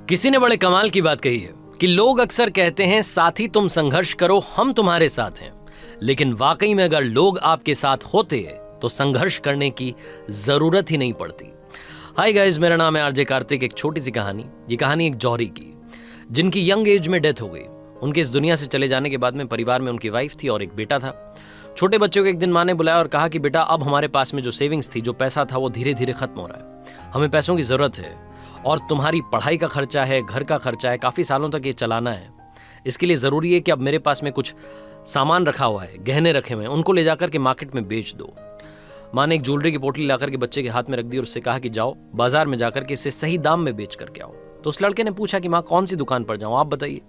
किसी ने बड़े कमाल की बात कही है कि लोग अक्सर कहते हैं साथी तुम संघर्ष करो, हम तुम्हारे साथ हैं। लेकिन वाकई में अगर लोग आपके साथ होते हैं तो संघर्ष करने की जरूरत ही नहीं पड़ती। हाय गाइस, मेरा नाम है आरजे कार्तिक। एक छोटी सी कहानी। ये कहानी एक जौहरी की, जिनकी यंग एज में डेथ हो गई। उनके इस दुनिया से चले जाने के बाद में परिवार में उनकी वाइफ थी और एक बेटा था। छोटे बच्चे को एक दिन माँ ने बुलाया और कहा कि बेटा, अब हमारे पास में जो सेविंग्स थी, जो पैसा था, वो धीरे धीरे खत्म हो रहा है। हमें पैसों की जरूरत है और तुम्हारी पढ़ाई का खर्चा है, घर का खर्चा है, काफी सालों तक ये चलाना है। इसके लिए जरूरी है कि अब मेरे पास में कुछ सामान रखा हुआ है, गहने रखे हुए हैं, उनको ले जाकर के मार्केट में बेच दो। माँ ने एक ज्वेलरी की पोटली लाकर के बच्चे के हाथ में रख दी और उससे कहा कि जाओ बाजार में जाकर के इसे सही दाम में बेच करके आओ। तो उस लड़के ने पूछा कि माँ, कौन सी दुकान पर जाऊं, आप बताइए।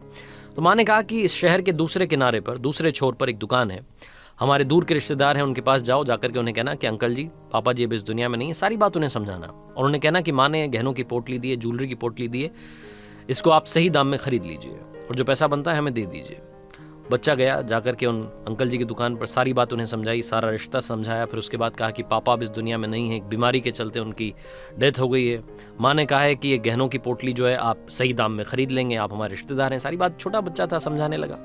तो माँ ने कहा कि इस शहर के दूसरे किनारे पर, दूसरे छोर पर एक दुकान है, हमारे दूर के रिश्तेदार हैं, उनके पास जाओ। जाकर के उन्हें कहना कि अंकल जी, पापा जी अब इस दुनिया में नहीं है। सारी बात उन्हें समझाना और उन्हें कहना कि माँ ने गहनों की पोटली दी है, ज्वेलरी की पोटली दी है, इसको आप सही दाम में खरीद लीजिए और जो पैसा बनता है हमें दे दीजिए। बच्चा गया, जाकर के उन अंकल जी की दुकान पर सारी बात उन्हें समझाई, सारा रिश्ता समझाया। फिर उसके बाद कहा कि पापा अब इस दुनिया में नहीं है, एक बीमारी के चलते उनकी डेथ हो गई है। माँ ने कहा है कि ये गहनों की पोटली जो है आप सही दाम में खरीद लेंगे, आप हमारे रिश्तेदार हैं। सारी बात छोटा बच्चा था, समझाने लगा।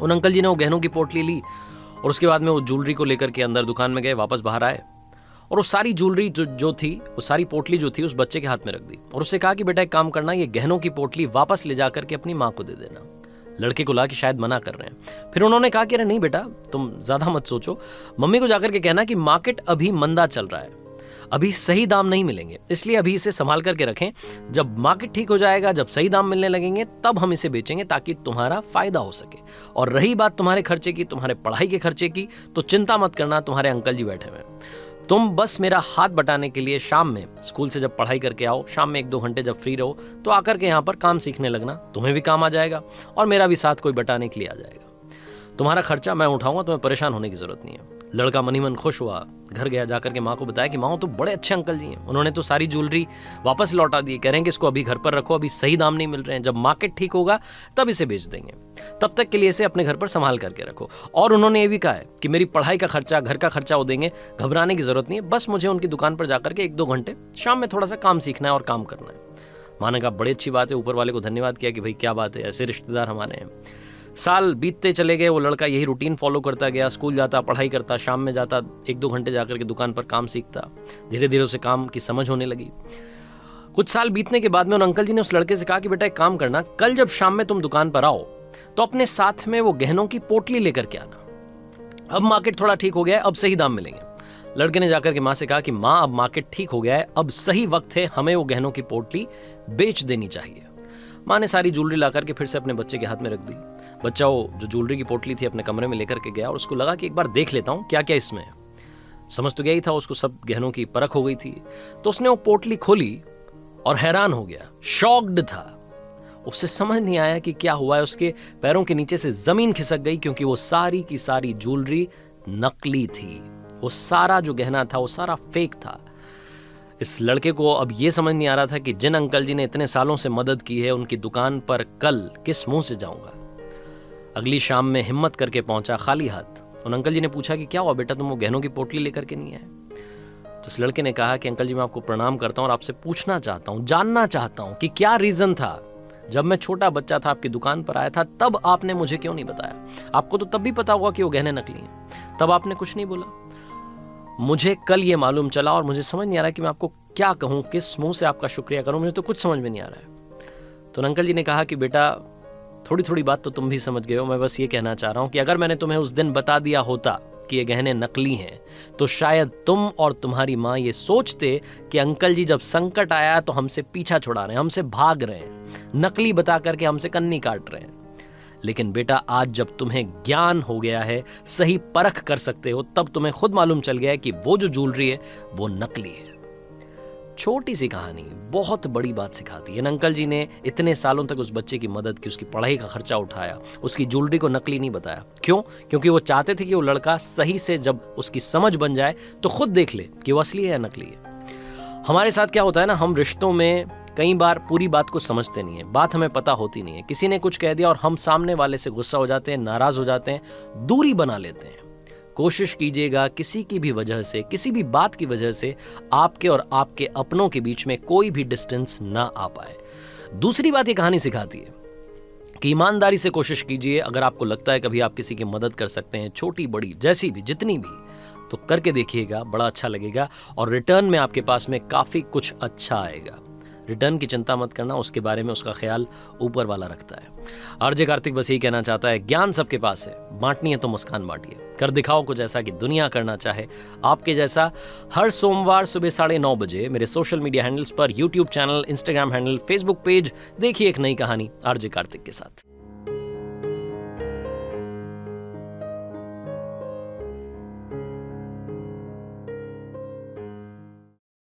उन अंकल जी ने वो गहनों की पोटली ली और उसके बाद में वो ज्वेलरी को लेकर के अंदर दुकान में गए, वापस बाहर आए और वो सारी ज्वेलरी जो थी, वो सारी पोटली जो थी, उस बच्चे के हाथ में रख दी और उससे कहा कि बेटा एक काम करना, ये गहनों की पोटली वापस ले जाकर के अपनी माँ को दे देना। लड़के को ला कि शायद मना कर रहे हैं। फिर उन्होंने कहा कि अरे नहीं बेटा, तुम ज्यादा मत सोचो, मम्मी को जाकर के कहना कि मार्केट अभी मंदा चल रहा है, अभी सही दाम नहीं मिलेंगे, इसलिए अभी इसे संभाल करके रखें। जब मार्केट ठीक हो जाएगा, जब सही दाम मिलने लगेंगे, तब हम इसे बेचेंगे ताकि तुम्हारा फायदा हो सके। और रही बात तुम्हारे खर्चे की, तुम्हारे पढ़ाई के खर्चे की, तो चिंता मत करना, तुम्हारे अंकल जी बैठे हुए हैं। तुम बस मेरा हाथ बटाने के लिए शाम में स्कूल से जब पढ़ाई करके आओ, शाम में 1-2 घंटे जब फ्री रहो, तो आकर के यहाँ पर काम सीखने लगना, तुम्हें भी काम आ जाएगा और मेरा भी साथ कोई बटाने के लिए आ जाएगा। तुम्हारा खर्चा मैं उठाऊंगा, तुम्हें परेशान होने की जरूरत नहीं है। लड़का मनी मन खुश हुआ, घर गया, जाकर के माँ को बताया कि माँ तो बड़े अच्छे अंकल जी हैं, उन्होंने तो सारी ज्वेलरी वापस लौटा दी, कह रहे हैं कि इसको अभी घर पर रखो, अभी सही दाम नहीं मिल रहे हैं, जब मार्केट ठीक होगा तब इसे बेच देंगे, तब तक के लिए इसे अपने घर पर संभाल करके रखो। और उन्होंने ये भी कहा है कि मेरी पढ़ाई का खर्चा, घर का खर्चा वो देंगे, घबराने की जरूरत नहीं है, बस मुझे उनकी दुकान पर जाकर के 1-2 घंटे शाम में थोड़ा सा काम सीखना है और काम करना है। माँ ने कहा बड़ी अच्छी बात है, ऊपर वाले को धन्यवाद किया कि भाई क्या बात है, ऐसे रिश्तेदार हमारे हैं। साल बीतते चले गए, वो लड़का यही रूटीन फॉलो करता गया, स्कूल जाता, पढ़ाई करता, शाम में जाता, 1-2 घंटे जाकर के दुकान पर काम सीखता। धीरे धीरे उसे काम की समझ होने लगी। कुछ साल बीतने के बाद में उन अंकल जी ने उस लड़के से कहा कि बेटा एक काम करना, कल जब शाम में तुम दुकान पर आओ तो अपने साथ में वो गहनों की पोटली लेकर के आना। अब मार्केट थोड़ा ठीक हो गया है, अब सही दाम मिलेंगे। लड़के ने जाकर के माँ से कहा कि माँ, अब मार्केट ठीक हो गया है, अब सही वक्त है, हमें वो गहनों की पोटली बेच देनी चाहिए। माँ ने सारी ज्वेलरी ला करके फिर से अपने बच्चे के हाथ में रख दी। बच्चा वो जो ज्वेलरी की पोटली थी अपने कमरे में लेकर के गया और उसको लगा कि एक बार देख लेता हूँ क्या क्या इसमें है। समझ तो गया ही था, उसको सब गहनों की परख हो गई थी। तो उसने वो पोटली खोली और हैरान हो गया, शॉक्ड था। उसे समझ नहीं आया कि क्या हुआ है। उसके पैरों के नीचे से जमीन खिसक गई, क्योंकि वो सारी की सारी ज्वेलरी नकली थी। वो सारा जो गहना था वो सारा फेक था। इस लड़के को अब ये समझ नहीं आ रहा था कि जिन अंकल जी ने इतने सालों से मदद की है, उनकी दुकान पर कल किस मुंह से जाऊंगा। अगली शाम में हिम्मत करके पहुंचा खाली हाथ। उन अंकल जी ने पूछा कि क्या हुआ बेटा, तुम वो गहनों की पोटली लेकर के नहीं आए? तो इस लड़के ने कहा कि अंकल जी, मैं आपको प्रणाम करता हूं और आपसे पूछना चाहता हूं, जानना चाहता हूं कि क्या रीजन था। जब मैं छोटा बच्चा था, आपकी दुकान पर आया था, तब आपने मुझे क्यों नहीं बताया? आपको तो तब भी पता होगा कि वो गहने नकली हैं, तब आपने कुछ नहीं बोला। मुझे कल ये मालूम चला और मुझे समझ नहीं आ रहा कि मैं आपको क्या कहूं, किस मुंह से आपका शुक्रिया करूं, मुझे तो कुछ समझ में नहीं आ रहा है। तो अंकल जी ने कहा कि बेटा, थोड़ी थोड़ी बात तो तुम भी समझ गए हो, मैं बस ये कहना चाह रहा हूं कि अगर मैंने तुम्हें उस दिन बता दिया होता कि ये गहने नकली हैं, तो शायद तुम और तुम्हारी माँ ये सोचते कि अंकल जी जब संकट आया तो हमसे पीछा छुड़ा रहे हैं, हमसे भाग रहे हैं, नकली बता करके हमसे कन्नी काट रहे हैं। लेकिन बेटा, आज जब तुम्हें ज्ञान हो गया है, सही परख कर सकते हो, तब तुम्हें खुद मालूम चल गया है कि वो जो ज्वेलरी है वो नकली है। छोटी सी कहानी बहुत बड़ी बात सिखाती है। अंकल जी ने इतने सालों तक उस बच्चे की मदद की, उसकी पढ़ाई का खर्चा उठाया, उसकी ज्वेलरी को नकली नहीं बताया। क्यों? क्योंकि वो चाहते थे कि वो लड़का सही से जब उसकी समझ बन जाए तो खुद देख ले कि वो असली है या नकली है। हमारे साथ क्या होता है ना, हम रिश्तों में कई बार पूरी बात को समझते नहीं है, बात हमें पता होती नहीं है। किसी ने कुछ कह दिया और हम सामने वाले से गुस्सा हो जाते हैं, नाराज हो जाते हैं, दूरी बना लेते हैं। कोशिश कीजिएगा किसी की भी वजह से, किसी भी बात की वजह से आपके और आपके अपनों के बीच में कोई भी डिस्टेंस ना आ पाए। दूसरी बात ये कहानी सिखाती है कि ईमानदारी से कोशिश कीजिए। अगर आपको लगता है कभी आप किसी की मदद कर सकते हैं, छोटी बड़ी जैसी भी जितनी भी, तो करके देखिएगा, बड़ा अच्छा लगेगा और रिटर्न में आपके पास में काफ़ी कुछ अच्छा आएगा। रिटर्न की चिंता मत करना, उसके बारे में उसका ख्याल ऊपर वाला रखता है। आरजे कार्तिक बस यही कहना चाहता है, ज्ञान सबके पास है, बांटनी है तो मुस्कान बांटिए, कर दिखाओ कुछ ऐसा कि दुनिया करना चाहे आपके जैसा। हर सोमवार सुबह 9:30 बजे मेरे सोशल मीडिया हैंडल्स पर, YouTube channel, Instagram handle, Facebook page देखिए एक नई कहानी आरजे कार्तिक के साथ।